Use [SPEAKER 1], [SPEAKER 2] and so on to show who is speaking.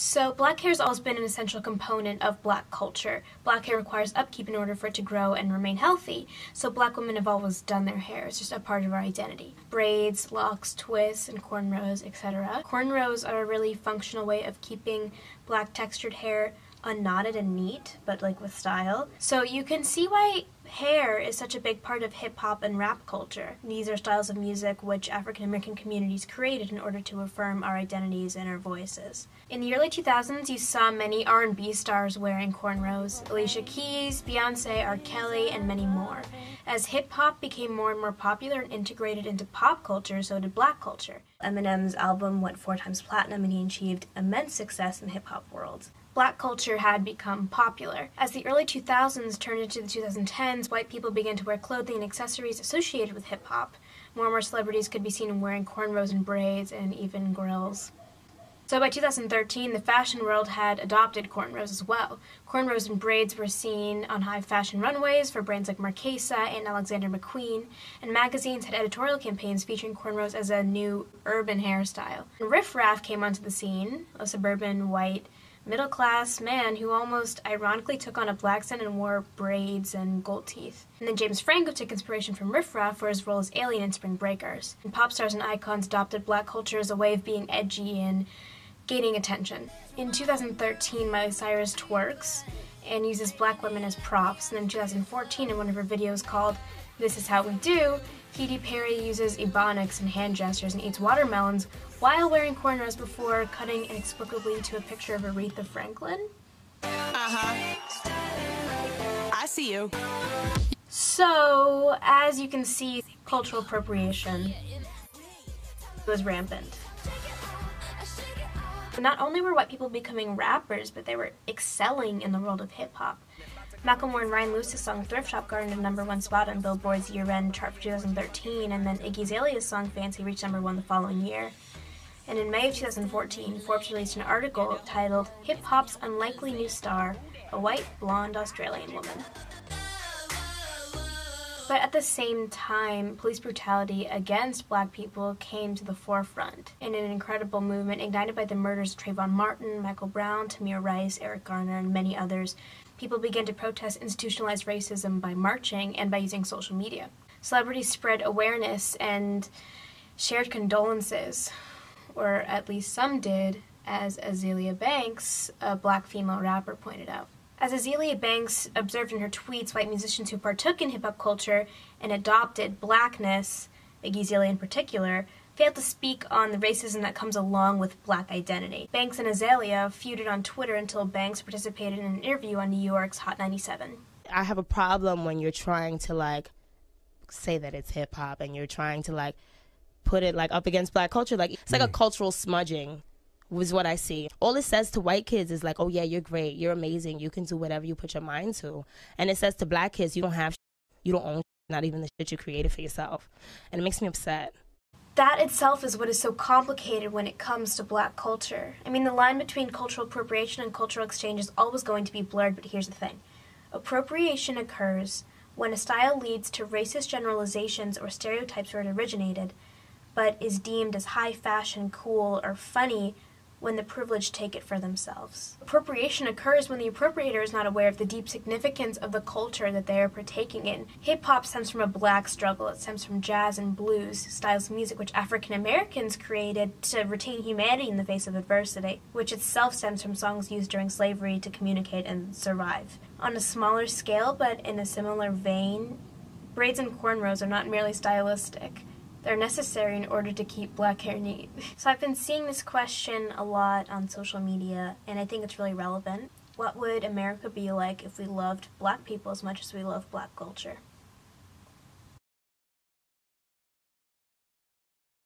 [SPEAKER 1] So black hair has always been an essential component of black culture. Black hair requires upkeep in order for it to grow and remain healthy. So black women have always done their hair. It's just a part of our identity. Braids, locks, twists, and cornrows, etc. Cornrows are a really functional way of keeping black textured hair unknotted and neat, but like with style. So you can see why hair is such a big part of hip-hop and rap culture. These are styles of music which African American communities created in order to affirm our identities and our voices. In the early 2000s, you saw many R&B stars wearing cornrows: Alicia Keys, Beyonce, R. Kelly, and many more. As hip-hop became more and more popular and integrated into pop culture, so did black culture. Eminem's album went 4 times platinum, and he achieved immense success in the hip-hop world. Black culture had become popular. As the early 2000s turned into the 2010s, white people began to wear clothing and accessories associated with hip-hop. More and more celebrities could be seen wearing cornrows and braids, and even grills. So by 2013, the fashion world had adopted cornrows as well. Cornrows and braids were seen on high fashion runways for brands like Marquesa and Alexander McQueen, and magazines had editorial campaigns featuring cornrows as a new urban hairstyle. And Riff Raff came onto the scene, a suburban white middle-class man who almost ironically took on a black accent and wore braids and gold teeth. And then James Franco took inspiration from Riff Raff for his role as Alien in Spring Breakers. And pop stars and icons adopted black culture as a way of being edgy and gaining attention. In 2013, Miley Cyrus twerks and uses black women as props. And in 2014, in one of her videos called "This Is How We Do," Katy Perry uses ebonics and hand gestures and eats watermelons while wearing cornrows before cutting inexplicably to a picture of Aretha Franklin.
[SPEAKER 2] I see you.
[SPEAKER 1] So, as you can see, cultural appropriation was rampant. Not only were white people becoming rappers, but they were excelling in the world of hip-hop. Macklemore and Ryan Lewis's song Thrift Shop garnered a #1 spot on Billboard's year-end chart for 2013, and then Iggy Azalea's song Fancy reached #1 the following year. And in May of 2014, Forbes released an article titled "Hip-Hop's Unlikely New Star, a White, Blonde Australian Woman." But at the same time, police brutality against black people came to the forefront in an incredible movement ignited by the murders of Trayvon Martin, Michael Brown, Tamir Rice, Eric Garner, and many others. People began to protest institutionalized racism by marching and by using social media. Celebrities spread awareness and shared condolences, or at least some did, as Azalea Banks, a black female rapper, pointed out. As Azalea Banks observed in her tweets, white musicians who partook in hip-hop culture and adopted blackness, Iggy Azalea in particular, failed to speak on the racism that comes along with black identity. Banks and Azalea feuded on Twitter until Banks participated in an interview on New York's Hot 97.
[SPEAKER 3] I have a problem when you're trying to, say that it's hip-hop and you're trying to, put it, up against black culture. It's like a cultural smudging was what I see. All it says to white kids is oh yeah, you're great, you're amazing, you can do whatever you put your mind to. And it says to black kids, you don't have you don't own not even the shit you created for yourself. And it makes me upset.
[SPEAKER 1] That itself is what is so complicated when it comes to black culture. I mean, the line between cultural appropriation and cultural exchange is always going to be blurred, but here's the thing. Appropriation occurs when a style leads to racist generalizations or stereotypes where it originated, but is deemed as high fashion, cool, or funny when the privileged take it for themselves. Appropriation occurs when the appropriator is not aware of the deep significance of the culture that they are partaking in. Hip-hop stems from a black struggle. It stems from jazz and blues, styles of music which African Americans created to retain humanity in the face of adversity, which itself stems from songs used during slavery to communicate and survive. On a smaller scale, but in a similar vein, braids and cornrows are not merely stylistic. They're necessary in order to keep black hair neat. So I've been seeing this question a lot on social media, and I think it's really relevant. What would America be like if we loved black people as much as we love black culture?